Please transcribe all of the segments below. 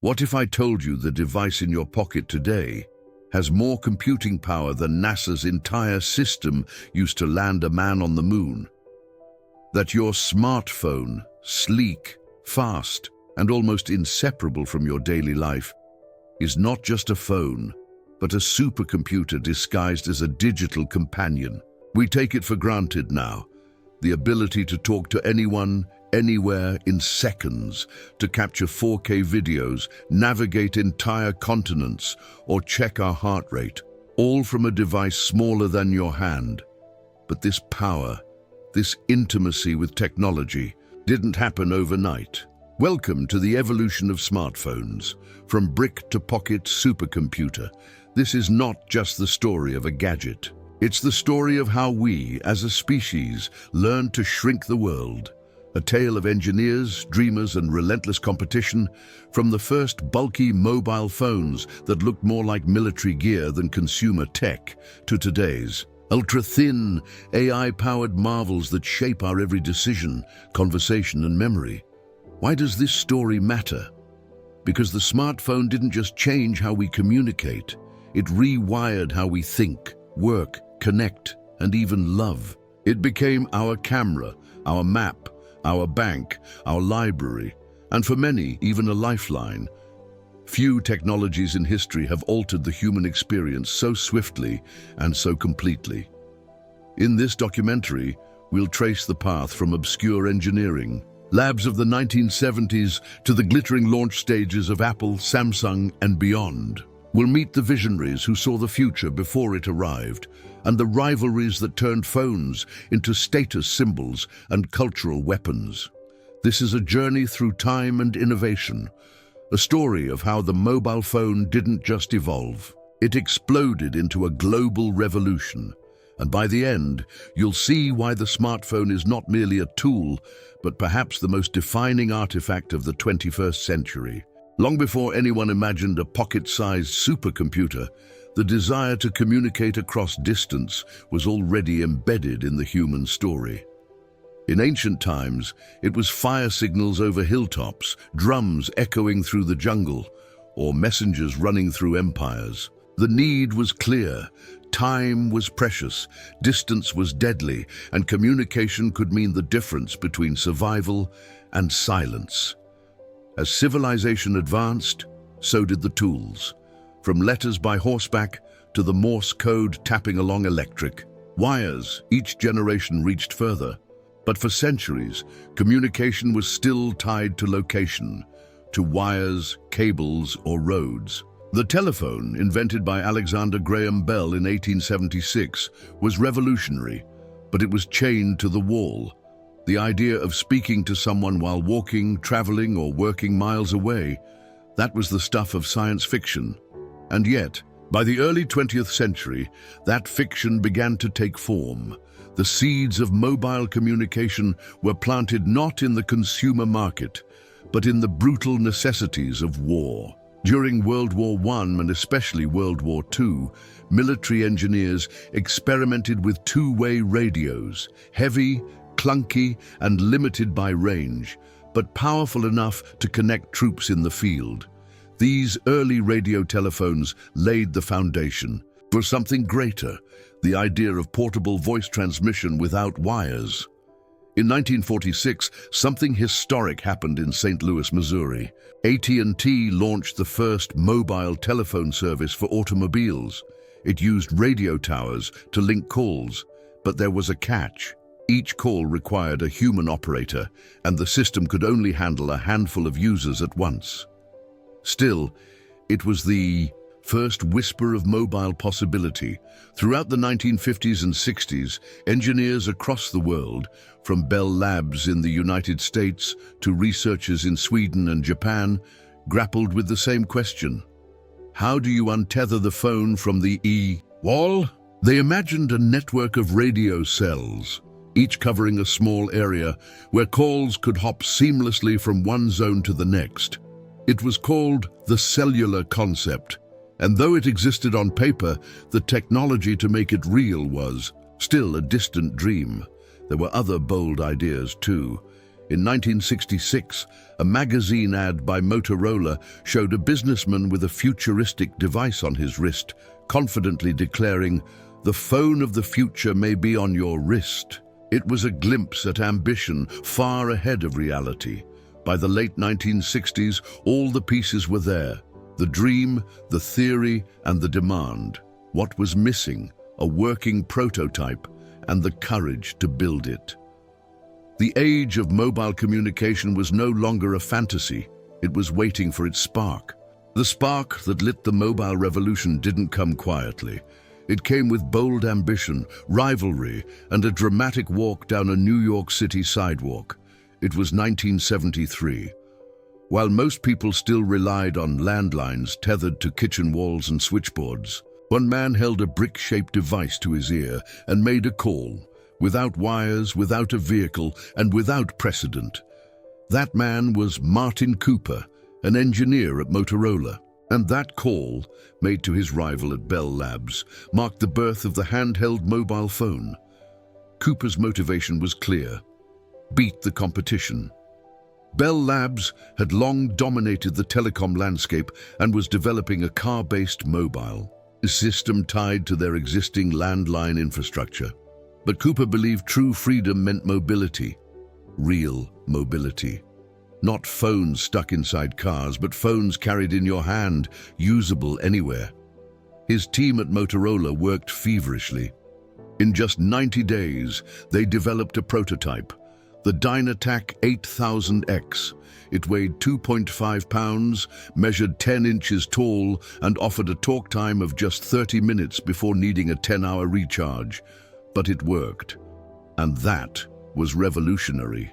What if I told you the device in your pocket today has more computing power than NASA's entire system used to land a man on the moon? That your smartphone, sleek, fast, and almost inseparable from your daily life, is not just a phone, but a supercomputer disguised as a digital companion. We take it for granted now, the ability to talk to anyone, anywhere in seconds, to capture 4K videos, navigate entire continents, or check our heart rate, all from a device smaller than your hand. But this power, this intimacy with technology, didn't happen overnight. Welcome to the evolution of smartphones, from brick to pocket supercomputer. This is not just the story of a gadget. It's the story of how we, as a species, learned to shrink the world. A tale of engineers, dreamers, and relentless competition, from the first bulky mobile phones that looked more like military gear than consumer tech, to today's ultra-thin, AI-powered marvels that shape our every decision, conversation, and memory. Why does this story matter? Because the smartphone didn't just change how we communicate, it rewired how we think, work, connect, and even love. It became our camera, our map, our bank, our library, and for many, even a lifeline. Few technologies in history have altered the human experience so swiftly and so completely. In this documentary, we'll trace the path from obscure engineering labs of the 1970s to the glittering launch stages of Apple, Samsung, and beyond. We'll meet the visionaries who saw the future before it arrived, and the rivalries that turned phones into status symbols and cultural weapons. This is a journey through time and innovation, a story of how the mobile phone didn't just evolve. It exploded into a global revolution. And by the end, you'll see why the smartphone is not merely a tool, but perhaps the most defining artifact of the 21st century. Long before anyone imagined a pocket-sized supercomputer, the desire to communicate across distance was already embedded in the human story. In ancient times, it was fire signals over hilltops, drums echoing through the jungle, or messengers running through empires. The need was clear. Time was precious, distance was deadly, and communication could mean the difference between survival and silence. As civilization advanced, so did the tools. From letters by horseback to the Morse code tapping along electric wires, each generation reached further. But for centuries, communication was still tied to location, to wires, cables, or roads. The telephone, invented by Alexander Graham Bell in 1876, was revolutionary, but it was chained to the wall. The idea of speaking to someone while walking, traveling, or working miles away, that was the stuff of science fiction. And yet, by the early 20th century, that fiction began to take form. The seeds of mobile communication were planted not in the consumer market, but in the brutal necessities of war. During World War I and especially World War II, military engineers experimented with two-way radios, heavy, clunky, and limited by range, but powerful enough to connect troops in the field. These early radio telephones laid the foundation for something greater, the idea of portable voice transmission without wires. In 1946, something historic happened in St. Louis, Missouri. AT&T launched the first mobile telephone service for automobiles. It used radio towers to link calls, but there was a catch. Each call required a human operator, and the system could only handle a handful of users at once. Still, it was the first whisper of mobile possibility. Throughout the 1950s and 60s, engineers across the world, from Bell Labs in the United States to researchers in Sweden and Japan, grappled with the same question. How do you untether the phone from the wall? They imagined a network of radio cells, each covering a small area where calls could hop seamlessly from one zone to the next. It was called the cellular concept, and though it existed on paper, the technology to make it real was still a distant dream. There were other bold ideas too. In 1966, a magazine ad by Motorola showed a businessman with a futuristic device on his wrist, confidently declaring, "The phone of the future may be on your wrist." It was a glimpse at ambition far ahead of reality. By the late 1960s, all the pieces were there: the dream, the theory, and the demand. What was missing? A working prototype and the courage to build it. The age of mobile communication was no longer a fantasy. It was waiting for its spark. The spark that lit the mobile revolution didn't come quietly. It came with bold ambition, rivalry, and a dramatic walk down a New York City sidewalk. It was 1973. While most people still relied on landlines tethered to kitchen walls and switchboards, one man held a brick-shaped device to his ear and made a call, without wires, without a vehicle, and without precedent. That man was Martin Cooper, an engineer at Motorola. And that call, made to his rival at Bell Labs, marked the birth of the handheld mobile phone. Cooper's motivation was clear: beat the competition. Bell Labs had long dominated the telecom landscape and was developing a car-based mobile, a system tied to their existing landline infrastructure. But Cooper believed true freedom meant mobility, real mobility. Not phones stuck inside cars, but phones carried in your hand, usable anywhere. His team at Motorola worked feverishly. In just 90 days, they developed a prototype, the Dynatac 8000X. It weighed 2.5 pounds, measured 10 inches tall, and offered a talk time of just 30 minutes before needing a 10-hour recharge. But it worked, and that was revolutionary.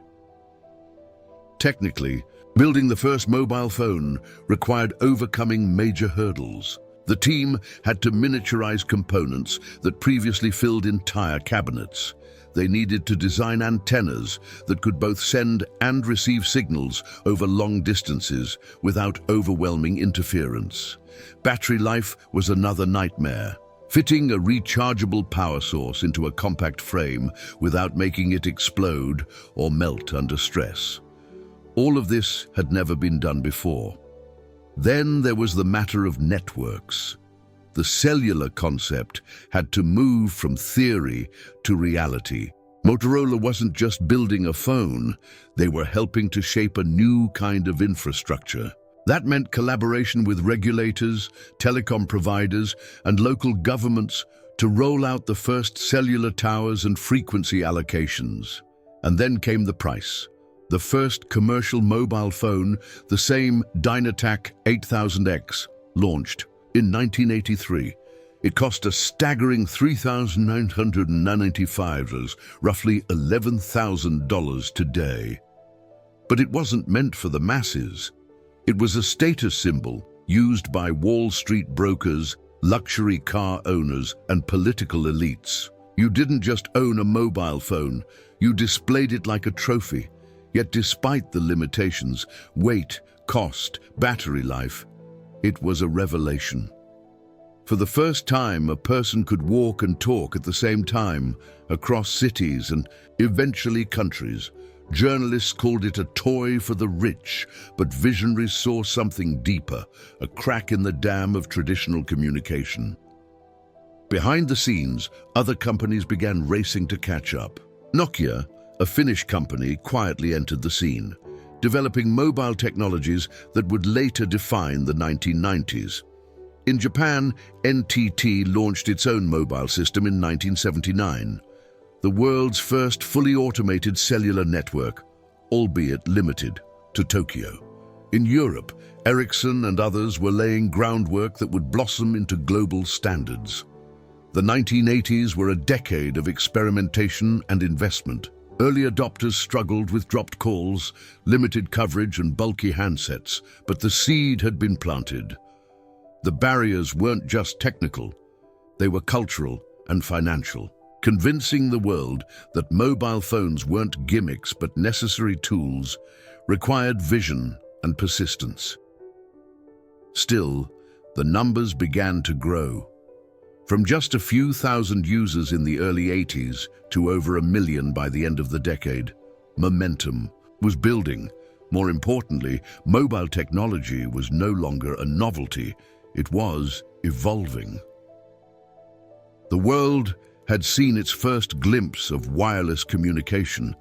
Technically, building the first mobile phone required overcoming major hurdles. The team had to miniaturize components that previously filled entire cabinets. They needed to design antennas that could both send and receive signals over long distances without overwhelming interference. Battery life was another nightmare. Fitting a rechargeable power source into a compact frame without making it explode or melt under stress. All of this had never been done before. Then there was the matter of networks. The cellular concept had to move from theory to reality. Motorola wasn't just building a phone, they were helping to shape a new kind of infrastructure. That meant collaboration with regulators, telecom providers, and local governments to roll out the first cellular towers and frequency allocations. And then came the price. The first commercial mobile phone, the same Dynatac 8000X, launched in 1983. It cost a staggering $3,995, roughly $11,000 today. But it wasn't meant for the masses. It was a status symbol used by Wall Street brokers, luxury car owners, and political elites. You didn't just own a mobile phone, you displayed it like a trophy. Yet despite the limitations, weight, cost, battery life, it was a revelation. For the first time, a person could walk and talk at the same time, across cities and eventually countries. Journalists called it a toy for the rich, but visionaries saw something deeper, a crack in the dam of traditional communication. Behind the scenes, other companies began racing to catch up. Nokia, a Finnish company, quietly entered the scene, developing mobile technologies that would later define the 1990s. In Japan, NTT launched its own mobile system in 1979. The world's first fully automated cellular network, albeit limited to Tokyo. In Europe, Ericsson and others were laying groundwork that would blossom into global standards. The 1980s were a decade of experimentation and investment. Early adopters struggled with dropped calls, limited coverage, and bulky handsets, but the seed had been planted. The barriers weren't just technical, they were cultural and financial. Convincing the world that mobile phones weren't gimmicks but necessary tools required vision and persistence. Still, the numbers began to grow. From just a few thousand users in the early 80s to over 1 million by the end of the decade, momentum was building. More importantly, mobile technology was no longer a novelty. It was evolving. The world had seen its first glimpse of wireless communication,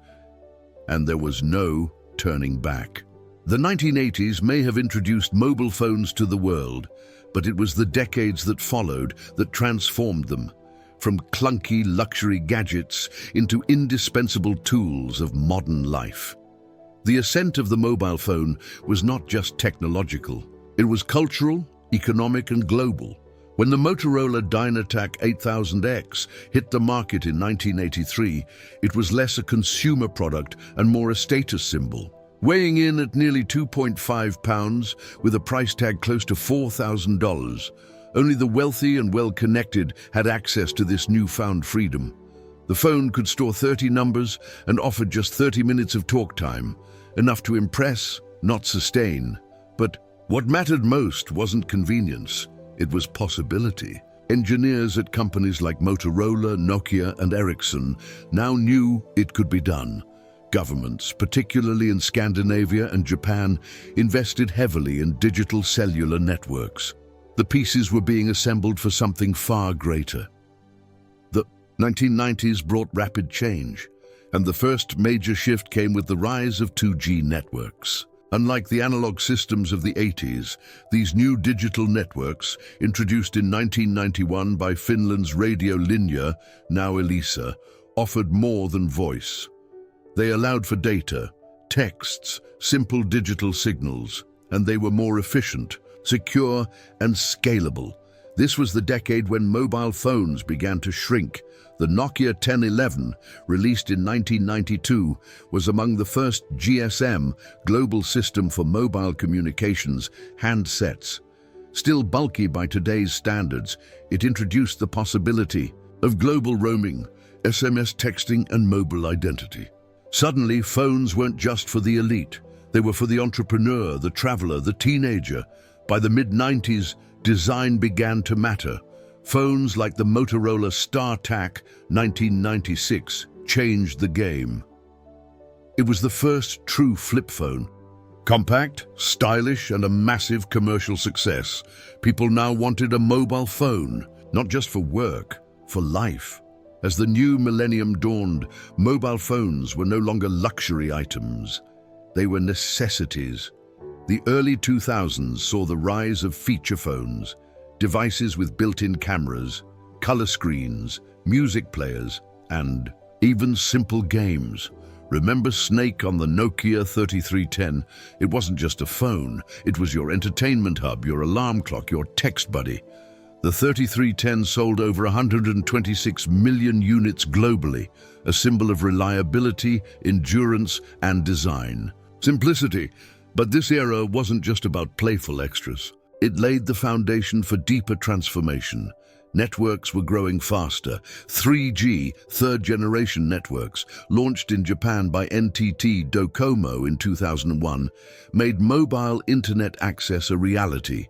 and there was no turning back. The 1980s may have introduced mobile phones to the world, but it was the decades that followed that transformed them, from clunky luxury gadgets into indispensable tools of modern life. The ascent of the mobile phone was not just technological. It was cultural, economic, and global. When the Motorola Dynatac 8000X hit the market in 1983, it was less a consumer product and more a status symbol. Weighing in at nearly 2.5 pounds, with a price tag close to $4,000, only the wealthy and well-connected had access to this newfound freedom. The phone could store 30 numbers and offered just 30 minutes of talk time, enough to impress, not sustain. But what mattered most wasn't convenience, it was possibility. Engineers at companies like Motorola, Nokia, and Ericsson now knew it could be done. Governments, particularly in Scandinavia and Japan, invested heavily in digital cellular networks. The pieces were being assembled for something far greater. The 1990s brought rapid change, and the first major shift came with the rise of 2G networks. Unlike the analog systems of the 80s, these new digital networks, introduced in 1991 by Finland's Radio Linja, now Elisa, offered more than voice. They allowed for data, texts, simple digital signals, and they were more efficient, secure, and scalable. This was the decade when mobile phones began to shrink. The Nokia 1011, released in 1992, was among the first GSM, Global System for Mobile Communications, handsets. Still bulky by today's standards, it introduced the possibility of global roaming, SMS texting, and mobile identity. Suddenly, phones weren't just for the elite. They were for the entrepreneur, the traveler, the teenager. By the mid-90s, design began to matter. Phones like the Motorola StarTAC 1996 changed the game. It was the first true flip phone. Compact, stylish, and a massive commercial success. People now wanted a mobile phone, not just for work, for life. As the new millennium dawned, mobile phones were no longer luxury items. They were necessities. The early 2000s saw the rise of feature phones, devices with built-in cameras, color screens, music players, and even simple games. Remember Snake on the Nokia 3310? It wasn't just a phone, it was your entertainment hub, your alarm clock, your text buddy. The 3310 sold over 126 million units globally, a symbol of reliability, endurance, and design. Simplicity. But this era wasn't just about playful extras. It laid the foundation for deeper transformation. Networks were growing faster. 3G, third-generation networks, launched in Japan by NTT Docomo in 2001, made mobile internet access a reality.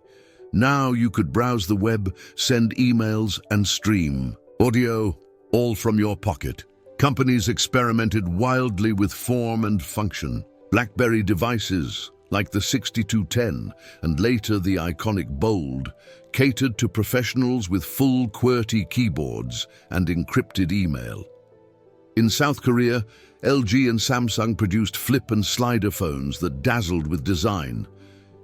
Now you could browse the web, send emails, and stream audio, all from your pocket. Companies experimented wildly with form and function. BlackBerry devices, like the 6210 and later the iconic Bold, catered to professionals with full QWERTY keyboards and encrypted email. In South Korea, LG and Samsung produced flip and slider phones that dazzled with design.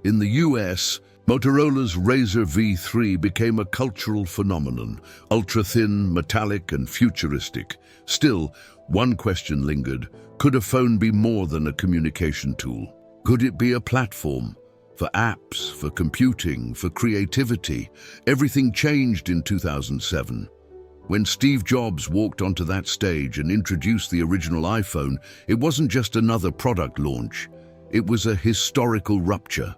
In the US, Motorola's Razr V3 became a cultural phenomenon, ultra-thin, metallic, and futuristic. Still, one question lingered. Could a phone be more than a communication tool? Could it be a platform? For apps, for computing, for creativity? Everything changed in 2007. When Steve Jobs walked onto that stage and introduced the original iPhone, it wasn't just another product launch. It was a historical rupture.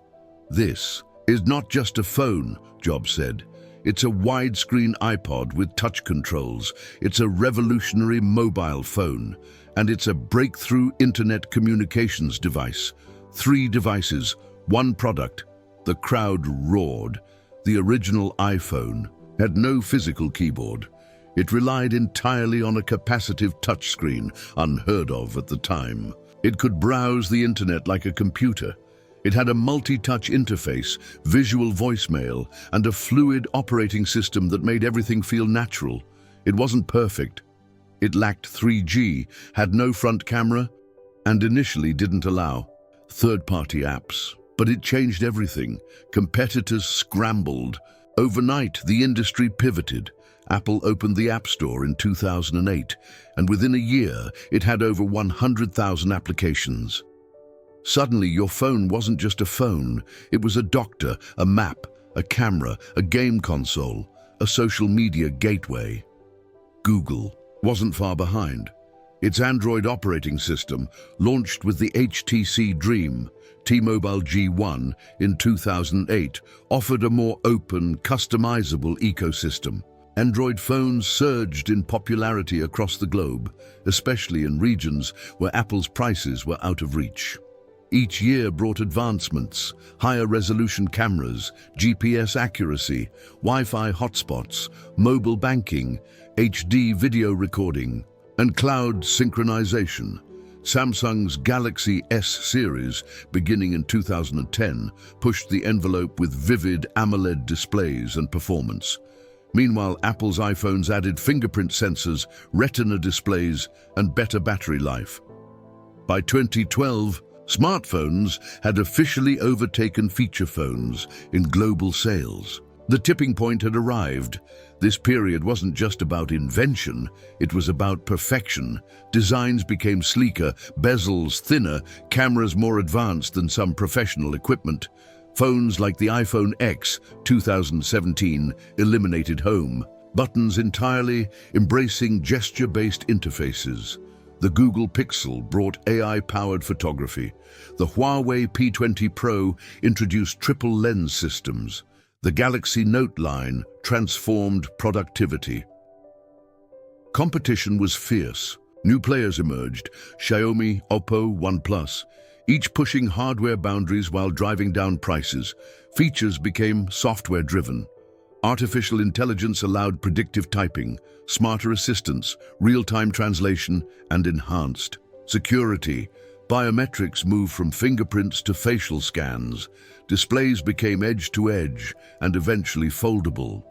This is not just a phone, Jobs said. It's a widescreen iPod with touch controls. It's a revolutionary mobile phone. And it's a breakthrough internet communications device. 3 devices, 1 product. The crowd roared. The original iPhone had no physical keyboard. It relied entirely on a capacitive touchscreen, unheard of at the time. It could browse the internet like a computer. It had a multi-touch interface, visual voicemail, and a fluid operating system that made everything feel natural. It wasn't perfect. It lacked 3G, had no front camera, and initially didn't allow third-party apps. But it changed everything. Competitors scrambled. Overnight, the industry pivoted. Apple opened the App Store in 2008, and within a year, it had over 100,000 applications. Suddenly, your phone wasn't just a phone. It was a doctor, a map, a camera, a game console, a social media gateway. Google wasn't far behind. Its Android operating system, launched with the HTC Dream, T-Mobile G1, in 2008, offered a more open, customizable ecosystem. Android phones surged in popularity across the globe, especially in regions where Apple's prices were out of reach. Each year brought advancements: higher resolution cameras, GPS accuracy, Wi-Fi hotspots, mobile banking, HD video recording, and cloud synchronization. Samsung's Galaxy S series, beginning in 2010, pushed the envelope with vivid AMOLED displays and performance. Meanwhile, Apple's iPhones added fingerprint sensors, retina displays, and better battery life. By 2012, smartphones had officially overtaken feature phones in global sales. The tipping point had arrived. This period wasn't just about invention, it was about perfection. Designs became sleeker, bezels thinner, cameras more advanced than some professional equipment. Phones like the iPhone X 2017 eliminated home buttons entirely, embracing gesture-based interfaces. The Google Pixel brought AI-powered photography. The Huawei P20 Pro introduced triple lens systems. The Galaxy Note line transformed productivity. Competition was fierce. New players emerged: Xiaomi, Oppo, OnePlus, each pushing hardware boundaries while driving down prices. Features became software-driven. Artificial intelligence allowed predictive typing, smarter assistance, real-time translation, and enhanced security. Biometrics moved from fingerprints to facial scans. Displays became edge-to-edge and eventually foldable.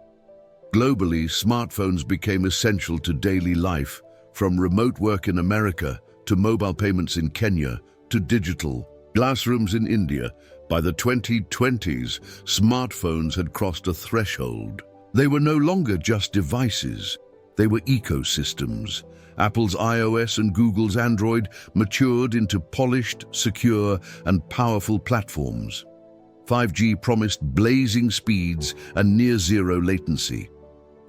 Globally, smartphones became essential to daily life, from remote work in America to mobile payments in Kenya to digital classrooms in India. By the 2020s, smartphones had crossed a threshold. They were no longer just devices, they were ecosystems. Apple's iOS and Google's Android matured into polished, secure, and powerful platforms. 5G promised blazing speeds and near-zero latency.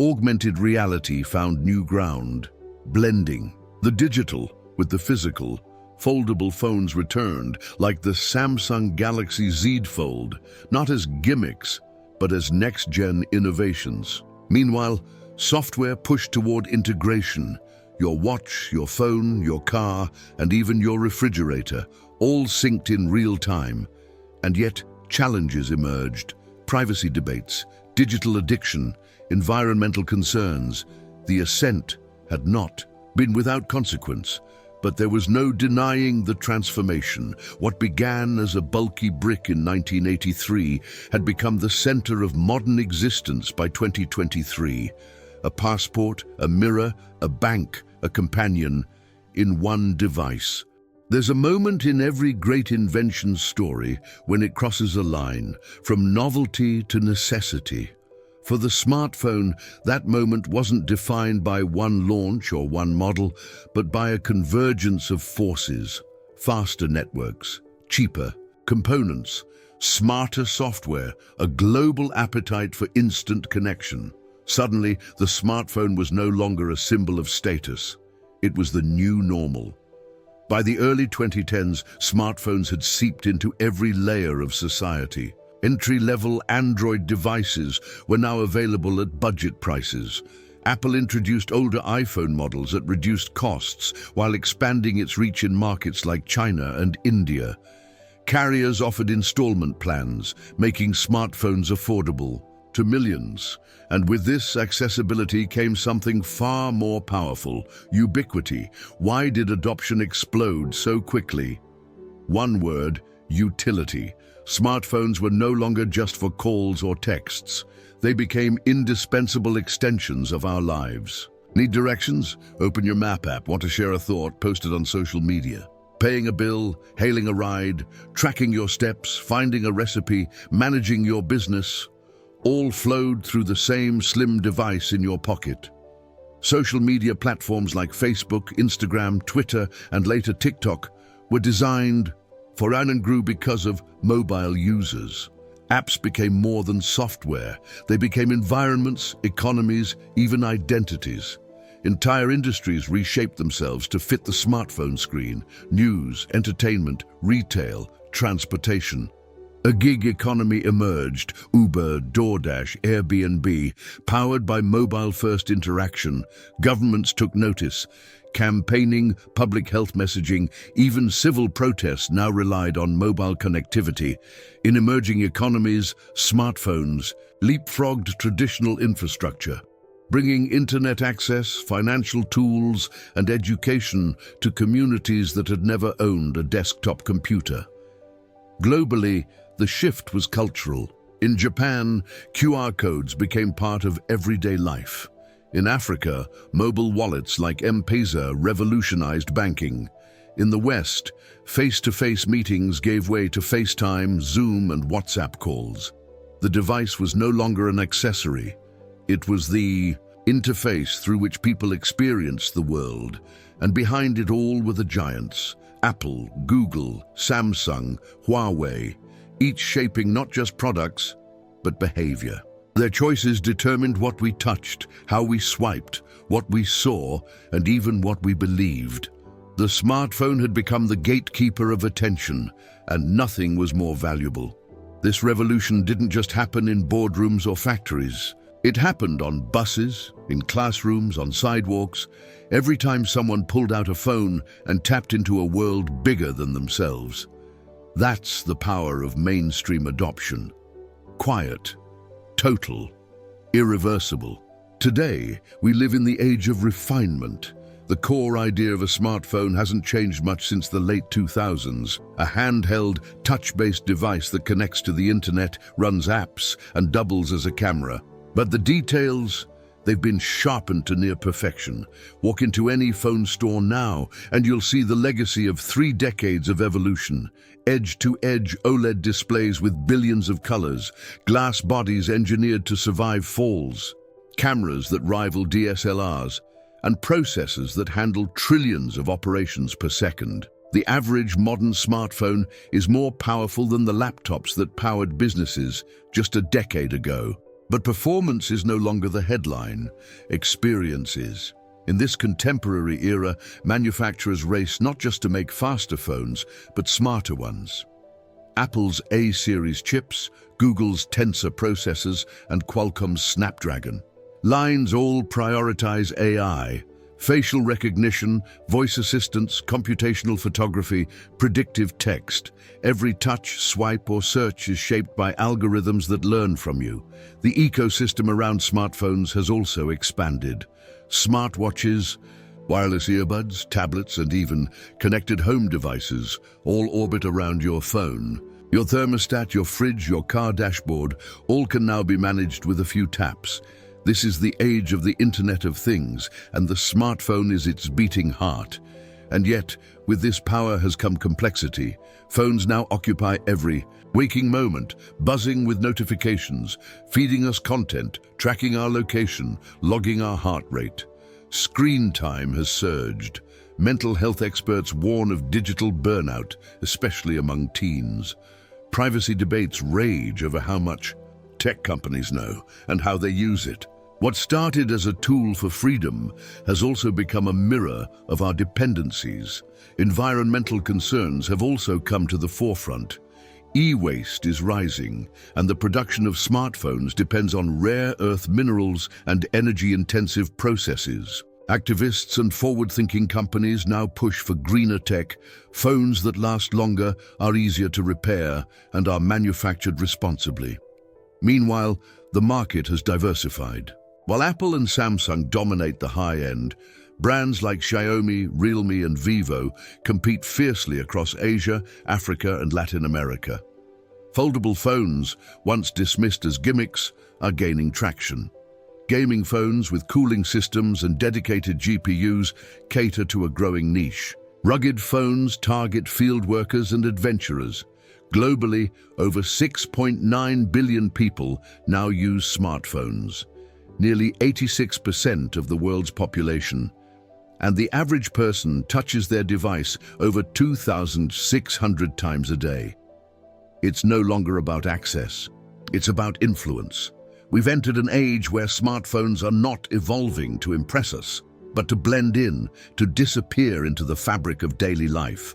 Augmented reality found new ground, blending the digital with the physical. Foldable phones returned, like the Samsung Galaxy Z Fold, not as gimmicks, but as next-gen innovations. Meanwhile, software pushed toward integration. Your watch, your phone, your car, and even your refrigerator, all synced in real time. And yet, challenges emerged: privacy debates, digital addiction, environmental concerns. The ascent had not been without consequence, but there was no denying the transformation. What began as a bulky brick in 1983 had become the center of modern existence by 2023. A passport, a mirror, a bank, a companion, in one device. There's a moment in every great invention story when it crosses a line, from novelty to necessity. For the smartphone, that moment wasn't defined by one launch or one model, but by a convergence of forces: faster networks, cheaper components, smarter software, a global appetite for instant connection. Suddenly, the smartphone was no longer a symbol of status. It was the new normal. By the early 2010s, smartphones had seeped into every layer of society. Entry-level Android devices were now available at budget prices. Apple introduced older iPhone models at reduced costs while expanding its reach in markets like China and India. Carriers offered installment plans, making smartphones affordable. to millions. And with this accessibility came something far more powerful: ubiquity. Why did adoption explode so quickly? One word: utility. Smartphones were no longer just for calls or texts. They became indispensable extensions of our lives. Need directions? Open your map app. Want to share a thought? Post it on social media. Paying a bill, hailing a ride, tracking your steps, finding a recipe, managing your business, all flowed through the same slim device in your pocket. Social media platforms like Facebook, Instagram, Twitter, and later TikTok were designed for and grew because of mobile users. Apps became more than software. They became environments, economies, even identities. Entire industries reshaped themselves to fit the smartphone screen: news, entertainment, retail, transportation. A gig economy emerged: Uber, DoorDash, Airbnb, powered by mobile-first interaction. Governments took notice. Campaigning, public health messaging, even civil protests now relied on mobile connectivity. In emerging economies, smartphones leapfrogged traditional infrastructure, bringing internet access, financial tools, and education to communities that had never owned a desktop computer. Globally, the shift was cultural. In Japan, QR codes became part of everyday life. In Africa, mobile wallets like M-Pesa revolutionized banking. In the West, face-to-face meetings gave way to FaceTime, Zoom, and WhatsApp calls. The device was no longer an accessory. It was the interface through which people experienced the world. And behind it all were the giants: Apple, Google, Samsung, Huawei, each shaping not just products, but behavior. Their choices determined what we touched, how we swiped, what we saw, and even what we believed. The smartphone had become the gatekeeper of attention, and nothing was more valuable. This revolution didn't just happen in boardrooms or factories. It happened on buses, in classrooms, on sidewalks. Every time someone pulled out a phone and tapped into a world bigger than themselves. That's the power of mainstream adoption. Quiet, total, irreversible. Today, we live in the age of refinement. The core idea of a smartphone hasn't changed much since the late 2000s. A handheld, touch-based device that connects to the internet, runs apps, and doubles as a camera. But the details, they've been sharpened to near perfection. Walk into any phone store now, and you'll see the legacy of 3 decades of evolution. Edge-to-edge OLED displays with billions of colors, glass bodies engineered to survive falls, cameras that rival DSLRs, and processors that handle trillions of operations per second. The average modern smartphone is more powerful than the laptops that powered businesses just a decade ago. But performance is no longer the headline. Experience is. In this contemporary era, manufacturers race not just to make faster phones, but smarter ones. Apple's A-series chips, Google's Tensor processors, and Qualcomm's Snapdragon lines all prioritize AI, facial recognition, voice assistance, computational photography, predictive text. Every touch, swipe, or search is shaped by algorithms that learn from you. The ecosystem around smartphones has also expanded. Smartwatches, wireless earbuds, tablets, and even connected home devices all orbit around your phone. Your thermostat, your fridge, your car dashboard, all can now be managed with a few taps. This is the age of the Internet of Things, and the smartphone is its beating heart. And yet, with this power has come complexity. Phones now occupy every waking moment, buzzing with notifications, feeding us content, tracking our location, logging our heart rate. Screen time has surged. Mental health experts warn of digital burnout, especially among teens. Privacy debates rage over how much tech companies know and how they use it. What started as a tool for freedom has also become a mirror of our dependencies. Environmental concerns have also come to the forefront. E-waste is rising, and the production of smartphones depends on rare earth minerals and energy-intensive processes. Activists and forward-thinking companies now push for greener tech, phones that last longer, are easier to repair, and are manufactured responsibly. Meanwhile, the market has diversified. While Apple and Samsung dominate the high-end, brands like Xiaomi, Realme, and Vivo compete fiercely across Asia, Africa, and Latin America. Foldable phones, once dismissed as gimmicks, are gaining traction. Gaming phones with cooling systems and dedicated GPUs cater to a growing niche. Rugged phones target field workers and adventurers. Globally, over 6.9 billion people now use smartphones, nearly 86% of the world's population. And the average person touches their device over 2,600 times a day. It's no longer about access, it's about influence. We've entered an age where smartphones are not evolving to impress us, but to blend in, to disappear into the fabric of daily life.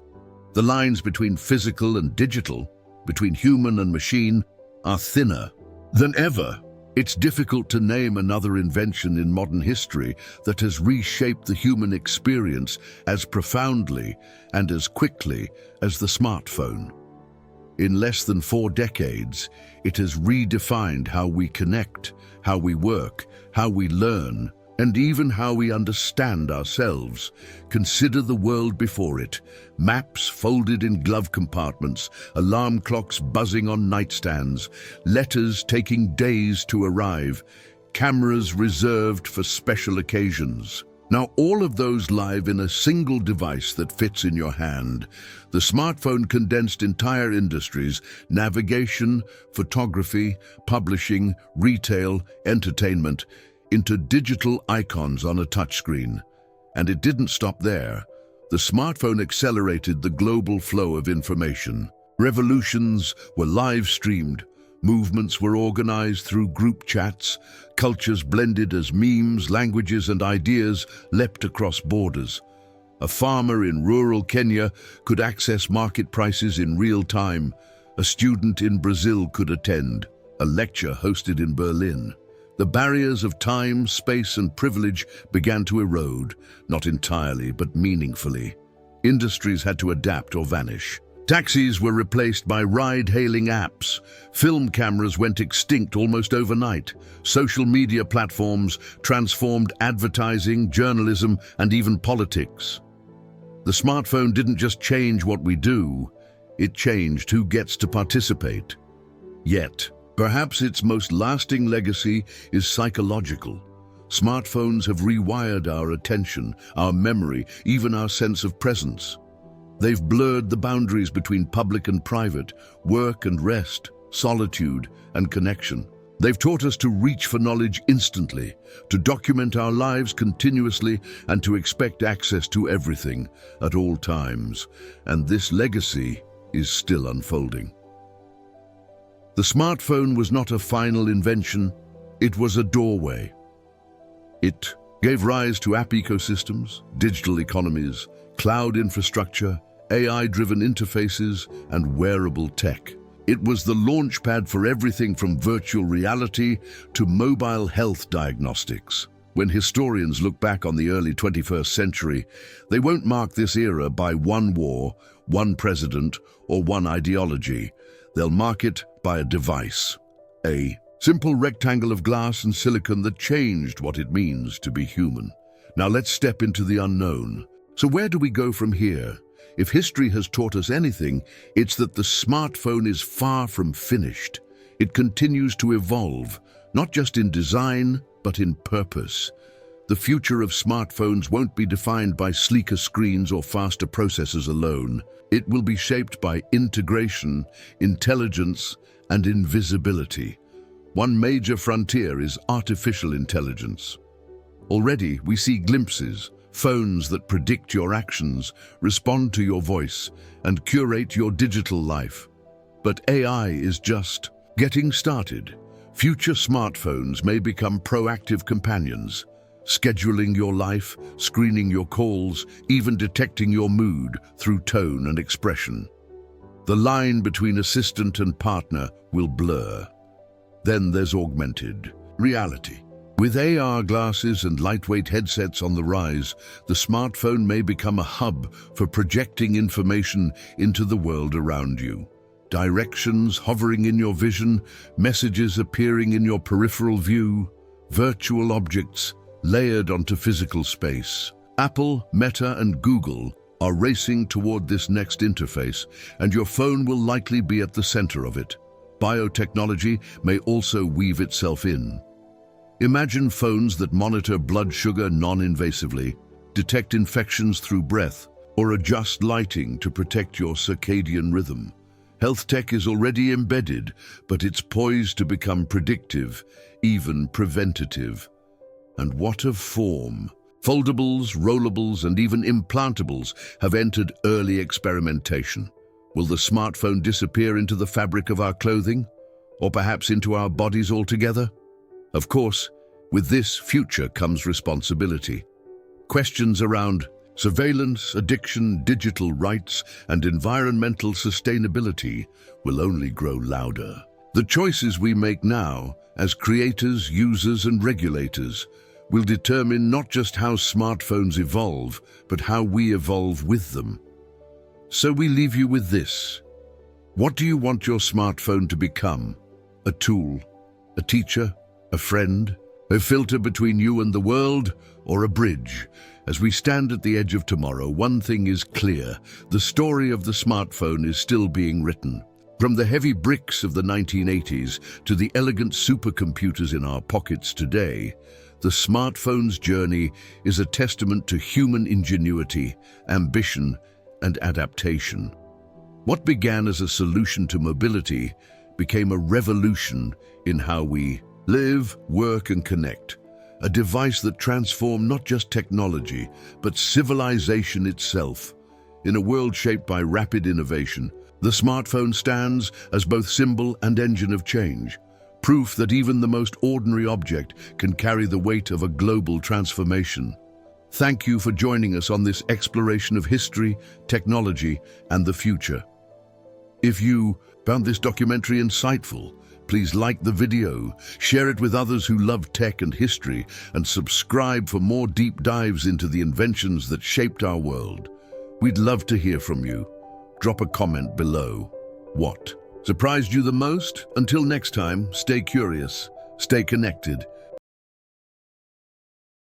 The lines between physical and digital, between human and machine, are thinner than ever. It's difficult to name another invention in modern history that has reshaped the human experience as profoundly and as quickly as the smartphone. In less than 4 decades, it has redefined how we connect, how we work, how we learn, and even how we understand ourselves. Consider the world before it. Maps folded in glove compartments, alarm clocks buzzing on nightstands, letters taking days to arrive, cameras reserved for special occasions. Now all of those live in a single device that fits in your hand. The smartphone condensed entire industries, navigation, photography, publishing, retail, entertainment, into digital icons on a touchscreen. And it didn't stop there. The smartphone accelerated the global flow of information. Revolutions were live-streamed, movements were organized through group chats, cultures blended as memes, languages, and ideas leapt across borders. A farmer in rural Kenya could access market prices in real time. A student in Brazil could attend a lecture hosted in Berlin. The barriers of time, space, and privilege began to erode, not entirely, but meaningfully. Industries had to adapt or vanish. Taxis were replaced by ride-hailing apps. Film cameras went extinct almost overnight. Social media platforms transformed advertising, journalism, and even politics. The smartphone didn't just change what we do, it changed who gets to participate. Yet, perhaps its most lasting legacy is psychological. Smartphones have rewired our attention, our memory, even our sense of presence. They've blurred the boundaries between public and private, work and rest, solitude and connection. They've taught us to reach for knowledge instantly, to document our lives continuously, and to expect access to everything at all times. And this legacy is still unfolding. The smartphone was not a final invention, it was a doorway. It gave rise to app ecosystems, digital economies, cloud infrastructure, AI-driven interfaces, and wearable tech. It was the launchpad for everything from virtual reality to mobile health diagnostics. When historians look back on the early 21st century, they won't mark this era by one war, one president, or one ideology. They'll mark it by a device, a simple rectangle of glass and silicon that changed what it means to be human. Now let's step into the unknown. So where do we go from here? If history has taught us anything, it's that the smartphone is far from finished. It continues to evolve, not just in design, but in purpose. The future of smartphones won't be defined by sleeker screens or faster processors alone. It will be shaped by integration, intelligence, and invisibility. One major frontier is artificial intelligence. Already, we see glimpses. Phones that predict your actions, respond to your voice, and curate your digital life. But AI is just getting started. Future smartphones may become proactive companions, scheduling your life, screening your calls, even detecting your mood through tone and expression. The line between assistant and partner will blur. Then there's augmented reality. With AR glasses and lightweight headsets on the rise, the smartphone may become a hub for projecting information into the world around you. directions hovering in your vision, messages appearing in your peripheral view, virtual objects layered onto physical space. Apple, Meta, and Google are racing toward this next interface, and your phone will likely be at the center of it. Biotechnology may also weave itself in. Imagine phones that monitor blood sugar non-invasively, detect infections through breath, or adjust lighting to protect your circadian rhythm. Health tech is already embedded, but it's poised to become predictive, even preventative. And what of form? Foldables, rollables, and even implantables have entered early experimentation. Will the smartphone disappear into the fabric of our clothing? Or perhaps into our bodies altogether? Of course, with this future comes responsibility. Questions around surveillance, addiction, digital rights, and environmental sustainability will only grow louder. The choices we make now, as creators, users, and regulators, will determine not just how smartphones evolve, but how we evolve with them. So we leave you with this. What do you want your smartphone to become? A tool, a teacher, a friend, a filter between you and the world, or a bridge? As we stand at the edge of tomorrow, one thing is clear: the story of the smartphone is still being written. From the heavy bricks of the 1980s to the elegant supercomputers in our pockets today, the smartphone's journey is a testament to human ingenuity, ambition, and adaptation. What began as a solution to mobility became a revolution in how we live, work, and connect. A device that transformed not just technology, but civilization itself. In a world shaped by rapid innovation, the smartphone stands as both symbol and engine of change, proof that even the most ordinary object can carry the weight of a global transformation. Thank you for joining us on this exploration of history, technology, and the future. If you found this documentary insightful, please like the video, share it with others who love tech and history, and subscribe for more deep dives into the inventions that shaped our world. We'd love to hear from you. Drop a comment below. What surprised you the most? Until next time, stay curious, stay connected,